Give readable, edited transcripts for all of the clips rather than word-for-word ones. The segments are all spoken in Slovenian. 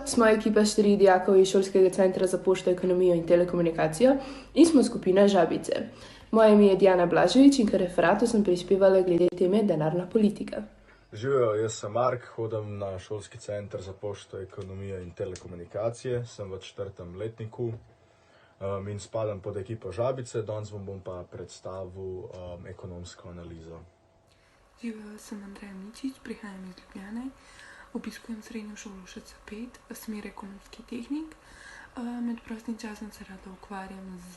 smo ekipa 4 dijakov iz Šolskega centra za pošto, ekonomijo in telekomunikacijo in smo skupina Žabice. Moje ime je Diana Blaževič in k referatu sem prispevala glede teme denarna politika. Živijo, jaz sem Mark, hodim na Šolski center za pošto, ekonomijo in telekomunikacije, sem v 4. letniku in spadam pod ekipo Žabice, danes vam bom pa predstavil ekonomsko analizo. Živijo, sem Andreja Mičič, prihajam iz Ljubljane, obiskujem srednjo šolo ŠC5, smer ekonomski tehnik. Med prostim časom se rada ukvarjam z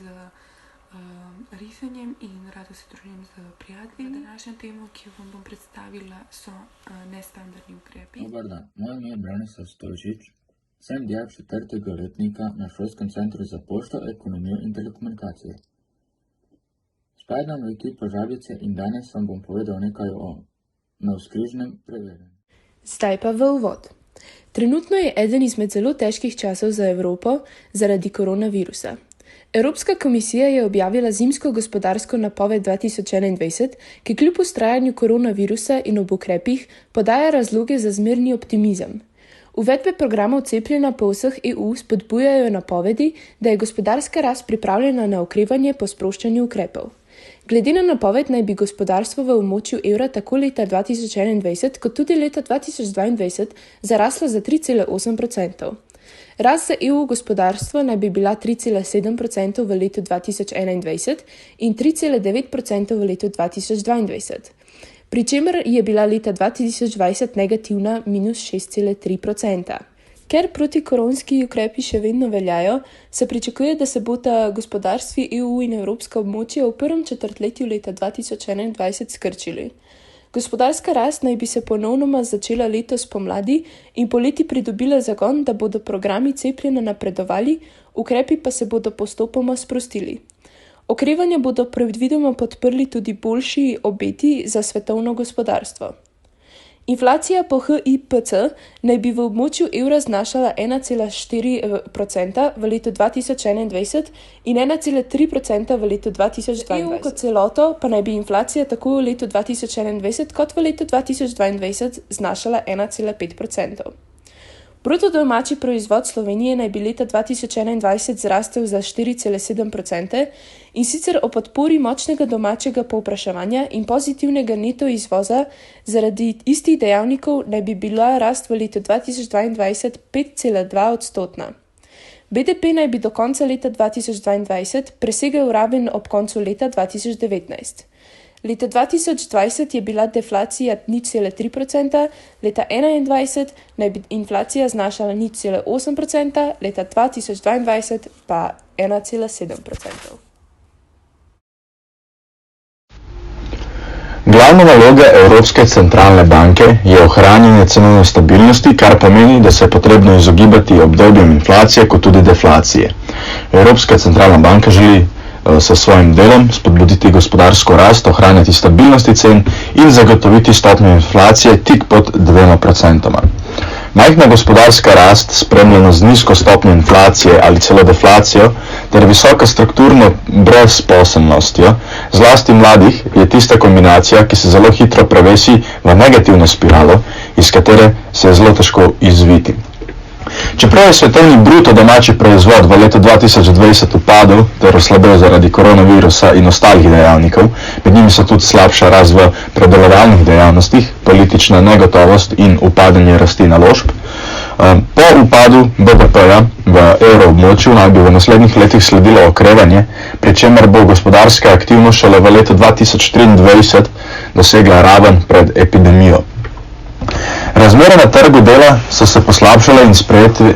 risanjem in rada se družim z prijatelji. Današnja tema, ki jo vam bom predstavila, so nestandardni ukrepi. Dobar dan, moje ime je Branislav Stolžič, sem dijak 4. letnika na Šolskem centru za pošto, ekonomijo in telekomunikacije. Spadam v ekipo Žabice in danes vam bom povedal nekaj o navzkrižnem preverjanju. Zdaj pa v uvod. Trenutno je eden izmed zelo težkih časov za Evropo zaradi koronavirusa. Evropska komisija je objavila zimsko gospodarsko napoved 2021, ki kljub vztrajanju koronavirusa in ob ukrepih podaja razloge za zmerni optimizem. Uvedbe programov cepljenja po vseh EU spodbujajo napovedi, da je gospodarska rast pripravljena na okrevanje po sproščanju ukrepov. Glede na napoved naj bi gospodarstvo v območju evra tako leta 2021 kot tudi leta 2022 zaraslo za 3,8%. Rast za EU gospodarstvo naj bi bila 3,7% v letu 2021 in 3,9% v letu 2022, pri čemer je bila leta 2020 negativna -6,3%. Ker protikoronski ukrepi še vedno veljajo, se pričakuje, da se bosta gospodarstvi EU in evropska območja v prvem četrtletju leta 2021 skrčili. Gospodarska rast naj bi se ponovnoma začela letos pomladi in poleti pridobila zagon, da bodo programi cepljenja napredovali, ukrepi pa se bodo postopoma sprostili. Okrevanje bodo predvidoma podprli tudi boljši obeti za svetovno gospodarstvo. Inflacija po HIPC naj bi v območju evra znašala 1,4% v letu 2021 in 1,3% v letu 2022. EU kot celoto pa naj bi inflacija tako v letu 2021 kot v letu 2022 znašala 1,5%. Bruto domači proizvod Slovenije naj bi leta 2021 zrastel za 4,7% in sicer o podpori močnega domačega povpraševanja in pozitivnega neto izvoza zaradi istih dejavnikov naj bi bila rast v letu 2022 5,2%. BDP naj bi do konca leta 2022 presegel raven ob koncu leta 2019. Leta 2020 je bila deflacija 0,3%, leta 2021 naj bi inflacija znašala 0,8%, leta 2022 pa 1,7%. Glavna naloga Evropske centralne banke je ohranjanje cenovne stabilnosti, kar pomeni, da se je potrebno izogibati obdobjem inflacije kot tudi deflacije. Evropska centralna banka želi s svojim delom spodbuditi gospodarsko rast, ohranjati stabilnosti cen in zagotoviti stopnjo inflacije tik pod 2%. Majhna gospodarska rast, spremljena z nizko stopnjo inflacije ali celo deflacijo, ter visoka strukturna brezposelnostjo, zlasti mladih, je tista kombinacija, ki se zelo hitro prevesi v negativno spiralo, iz katere se je zelo težko izviti. Čeprav je svetovni bruto domači proizvod v letu 2020 upadel ter oslabel zaradi koronavirusa in ostalih dejavnikov, med njimi so tudi slabša rast v predelovalnih dejavnostih, politična negotovost in upadanje rasti naložb, po upadu BDP-ja v evroobmočju naj bi v naslednjih letih sledilo okrevanje, pri čemer bo gospodarska aktivnost šele v letu 2023 dosegla raven pred epidemijo. Razmere na trgu dela so se poslabšale in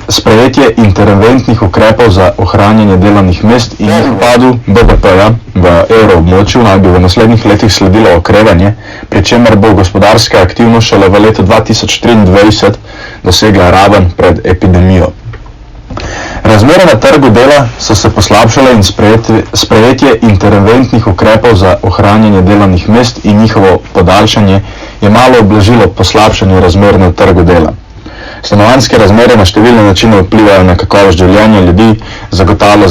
sprejetje interventnih ukrepov za ohranjanje delovnih mest in upadu BDP-ja v evroobmočju naj bi v naslednjih letih sledilo okrevanje, pri čemer bo gospodarska aktivnost šele v letu 2023 dosegla raven pred epidemijo. Razmere na trgu dela so se poslabšale in sprejetje interventnih ukrepov za ohranjanje delovnih mest in njihovo podaljšanje je malo oblažilo poslabšanje razmer na trgu dela. Stanovanjske razmere na številne načine vplivajo na kakovost življenja ljudi, zagotavlja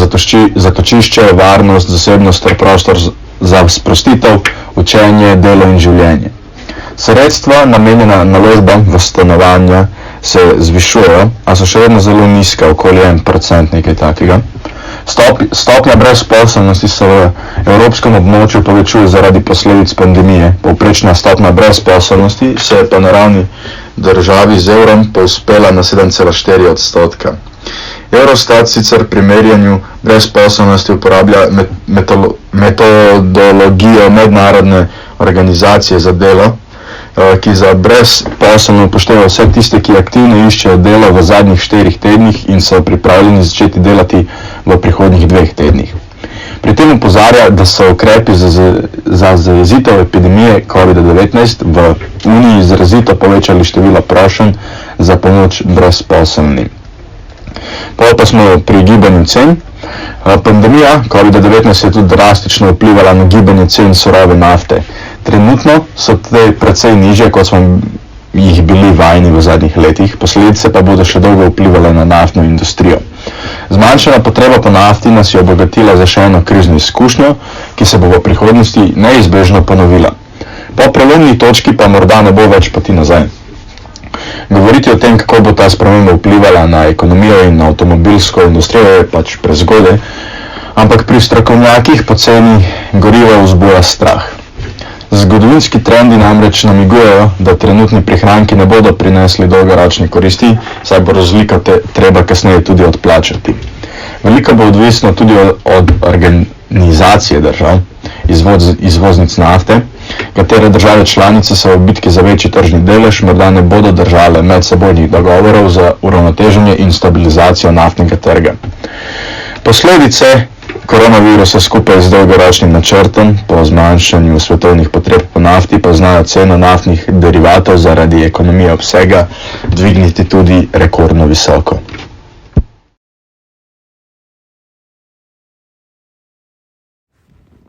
zatočišče, varnost, zasebnost ter prostor za sprostitev, učenje, delo in življenje. Sredstva, namenjena naložbam v stanovanja, se zvišujejo, a so še vedno zelo nizke, okoli 1%, nekaj takega. Stopnja brezposelnosti se v evropskem območju povečuje zaradi posledic pandemije. Povprečna stopnja brezposelnosti se je pa na ravni državi z evrom povzpela na 7,4%. Eurostat sicer pri merjenju brezposelnosti uporablja metodologijo mednarodne organizacije za delo, ki za brezposelno upošteva vse tiste, ki aktivno iščejo delo v zadnjih 4 tednih in so pripravljeni začeti delati v prihodnjih 2 tednih. Pri tem opozarja, da so ukrepi za zajezitev epidemije COVID-19 v Uniji izrazito povečali število prošenj za pomoč brezposelnim. Pa smo pri gibanju cen. Pandemija COVID-19 je tudi drastično vplivala na gibanje cen surove nafte. Trenutno so te precej nižje, kot smo jih bili vajeni v zadnjih letih, posledice pa bodo še dolgo vplivale na naftno industrijo. Zmanjšana potreba po nafti nas je obogatila za še eno krizno izkušnjo, ki se bo v prihodnosti neizbežno ponovila. Po prelomni točki pa morda ne bo več poti nazaj. Govoriti o tem, kako bo ta sprememba vplivala na ekonomijo in na avtomobilsko industrijo, je pač prezgodaj, ampak pri strokovnjakih poceni gorivo vzbuja strah. Zgodovinski trendi namreč namigujejo, da trenutni prihranki ne bodo prinesli dolgoročne koristi, saj bo razlika treba kasneje tudi odplačati. Veliko bo odvisno tudi od organizacije držav, izvoznic nafte, katere države članice se v bitki za večji tržni delež morda ne bodo držale medsebojnih dogovorov za uravnoteženje in stabilizacijo naftnega trga. Posledice koronavirusa skupaj z dolgoročnim načrtom po zmanjšanju svetovnih potreb po nafti pa znajo ceno naftnih derivatov zaradi ekonomije obsega dvigniti tudi rekordno visoko.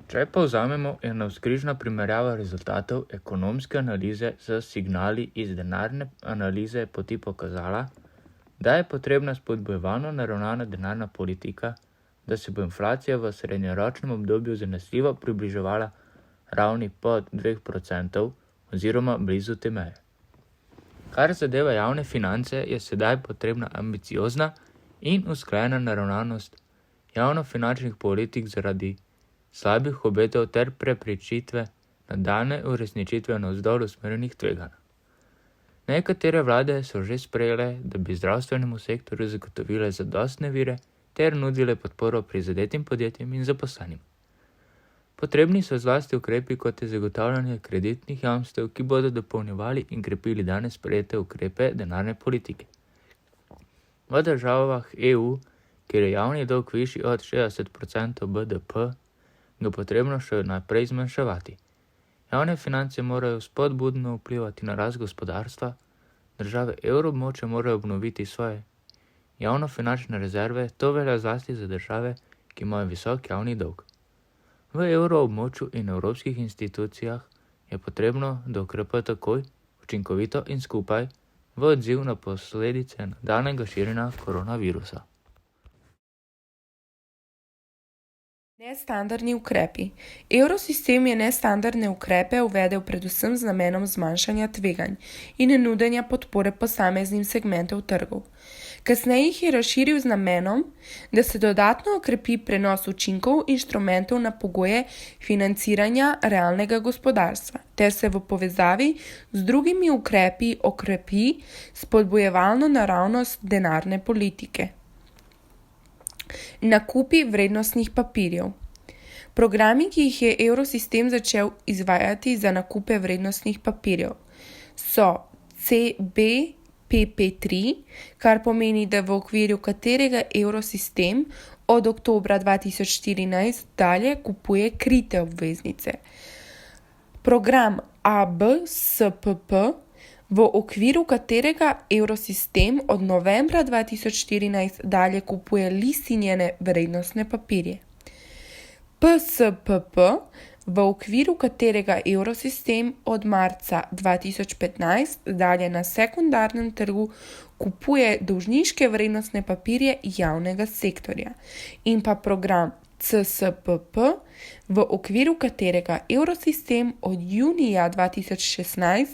Če povzamemo, je navzkrižna primerjava rezultatov ekonomske analize z signali iz denarne analize poti pokazala, da je potrebna spodbujevalno naravnana denarna politika, da se bo inflacija v srednjeročnem obdobju zanesljivo približevala ravni pod 2% oziroma blizu te meje. Kar zadeva javne finance, je sedaj potrebna ambiciozna in usklajena naravnanost javnofinančnih politik zaradi slabih obetov ter preprečitve nadaljnje uresničitve navzdol usmerjenih tveganj. Nekatere vlade so že sprejele, da bi zdravstvenemu sektorju zagotovile zadostne vire ter nudile podporo prizadetim podjetjem in zaposlenim. Potrebni so zlasti ukrepi, kot je zagotavljanje kreditnih jamstev, ki bodo dopolnjevali in krepili danes sprejete ukrepe denarne politike. V državah EU, kjer je javni dolg višji od 60% BDP, ga potrebno še naprej zmanjševati. Javne finance morajo spodbudno vplivati na rast gospodarstva, države evroobmočja morajo obnoviti svoje javnofinančne rezerve, to velja zlasti za države, ki imajo visok javni dolg. V evroobmočju in evropskih institucijah je potrebno, da ukrepajo takoj, učinkovito in skupaj v odziv na posledice nadaljnjega širjenja koronavirusa. Nestandardni ukrepi. Evrosistem je nestandardne ukrepe uvedel predvsem z namenom zmanjšanja tveganj in nudenja podpore posameznim segmentov trgov. Kasneje jih je razširil z namenom, da se dodatno okrepi prenos učinkov inštrumentov na pogoje financiranja realnega gospodarstva, ter se v povezavi z drugimi ukrepi okrepi spodbujevalno naravnost denarne politike. Nakupi vrednostnih papirjev. Programi, ki jih je evrosistem začel izvajati za nakupe vrednostnih papirjev, so CBPP3, kar pomeni, da v okviru katerega evrosistem od oktobra 2014 dalje kupuje krite obveznice. Program ABSPP, v okviru katerega evrosistem od novembra 2014 dalje kupuje listinjene vrednostne papirje. PSPP, v okviru katerega evrosistem od marca 2015 dalje na sekundarnem trgu kupuje dolžniške vrednostne papirje javnega sektorja. In pa program CSPP, v okviru katerega evrosistem od junija 2016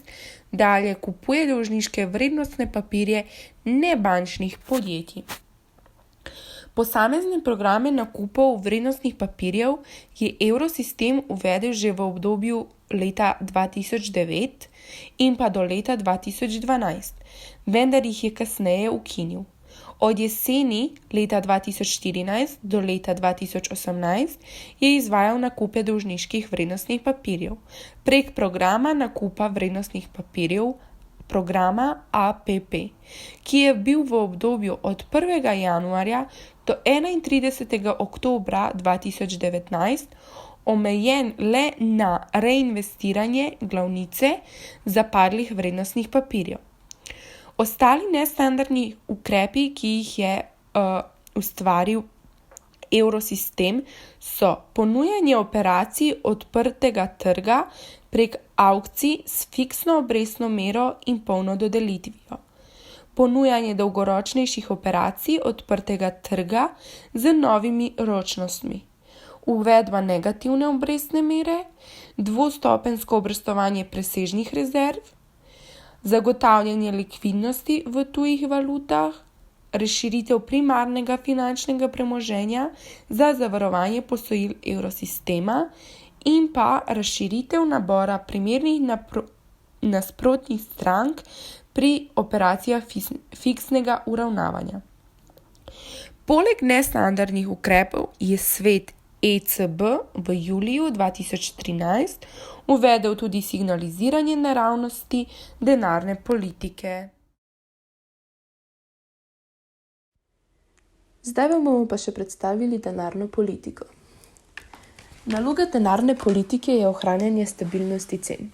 dalje kupuje dolžniške vrednostne papirje nebančnih podjetij. Posamezne programe nakupov vrednostnih papirjev je Evrosistem uvedel že v obdobju leta 2009 in pa do leta 2012, vendar jih je kasneje ukinil. Od jeseni leta 2014 do leta 2018 je izvajal nakupe dolžniških vrednostnih papirjev prek programa nakupa vrednostnih papirjev programa APP, ki je bil v obdobju od 1. januarja do 31. oktobra 2019 omejen le na reinvestiranje glavnice zapadlih vrednostnih papirjev. Ostali nestandardni ukrepi, ki jih je ustvaril Evrosistem, so ponujanje operacij odprtega trga prek avkcij s fiksno obrestno mero in polno dodelitvijo, ponujanje dolgoročnejših operacij odprtega trga z novimi ročnostmi, uvedba negativne obrestne mere, dvostopenjsko obrestovanje presežnih rezerv, zagotavljanje likvidnosti v tujih valutah, razširitev primarnega finančnega premoženja za zavarovanje posojil Evrosistema in pa razširitev nabora primernih nasprotnih strank pri operacijah fiksnega uravnavanja. Poleg nestandardnih ukrepov je svet ECB v juliju 2013 uvedel tudi signaliziranje naravnosti denarne politike. Zdaj vam bomo pa še predstavili denarno politiko. Naloga denarne politike je ohranjanje stabilnosti cen.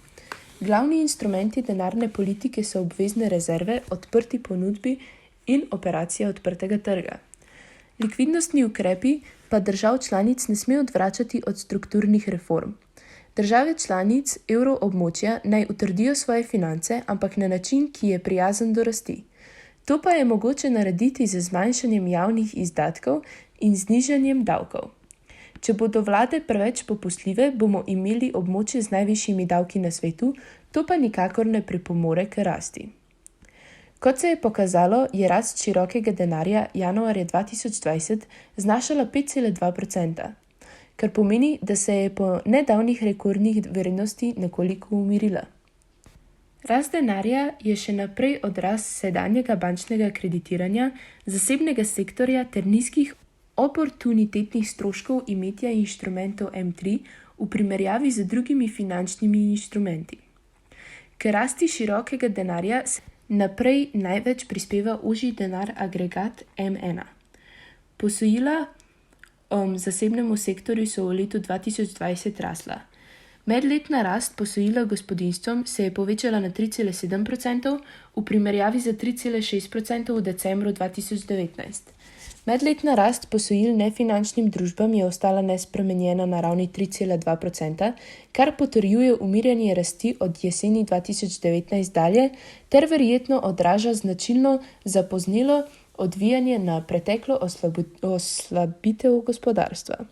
Glavni instrumenti denarne politike so obvezne rezerve, odprti ponudbi in operacija odprtega trga. Likvidnostni ukrepi pa držav članic ne smejo odvračati od strukturnih reform. Države članic evroobmočja naj utrdijo svoje finance, ampak na način, ki je prijazen do rasti. To pa je mogoče narediti z zmanjšanjem javnih izdatkov in znižanjem davkov. Če bodo vlade preveč popustljive, bomo imeli območje z najvišjimi davki na svetu, to pa nikakor ne pripomore k rasti. Kot se je pokazalo, je rast širokega denarja januarja 2020 znašala 5,2%, kar pomeni, da se je po nedavnih rekordnih vrednosti nekoliko umirila. Rast denarja je še naprej odraz sedanjega bančnega kreditiranja, zasebnega sektorja ter nizkih oportunitetnih stroškov imetja inštrumentov M3 v primerjavi z drugimi finančnimi inštrumenti. K rasti širokega denarja se naprej največ prispeva ožji denar agregat M1. Posojila zasebnemu sektorju so v letu 2020 rasla. Medletna rast posojila gospodinjstvom se je povečala na 3,7% v primerjavi z 3,6% v decembru 2019. Medletna rast posojil nefinančnim družbam je ostala nespremenjena na ravni 3,2%, kar potrjuje umirjanje rasti od jeseni 2019 dalje ter verjetno odraža značilno zapoznelo odvijanje na preteklo oslabitev gospodarstva.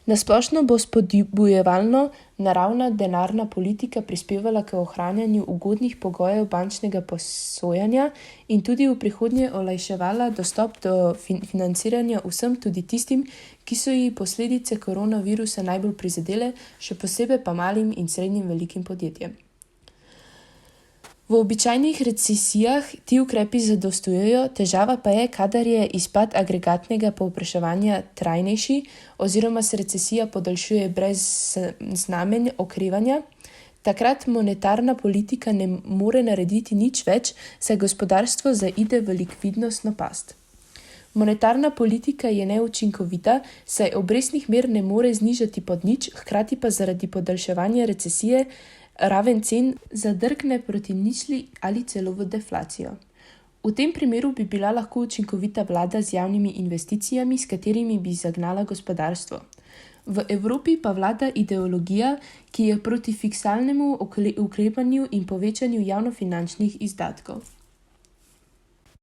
Nasplošno bo spodbujevalno naravna denarna politika prispevala k ohranjanju ugodnih pogojev bančnega posojanja in tudi v prihodnje olajševala dostop do financiranja vsem, tudi tistim, ki so ji posledice koronavirusa najbolj prizadele, še posebej pa malim in srednjim velikim podjetjem. V običajnih recesijah ti ukrepi zadostujejo, težava pa je, kadar je izpad agregatnega povpraševanja trajnejši oziroma se recesija podaljšuje brez znamenj okrevanja. Takrat monetarna politika ne more narediti nič več, saj gospodarstvo zaide v likvidnostno past. Monetarna politika je neučinkovita, saj obrestnih mer ne more znižati pod nič, hkrati pa zaradi podaljševanja recesije raven cen zadrgne proti ničli ali celo v deflacijo. V tem primeru bi bila lahko učinkovita vlada z javnimi investicijami, s katerimi bi zagnala gospodarstvo. V Evropi pa vlada ideologija, ki je proti fiskalnemu ukrepanju in povečanju javnofinančnih izdatkov.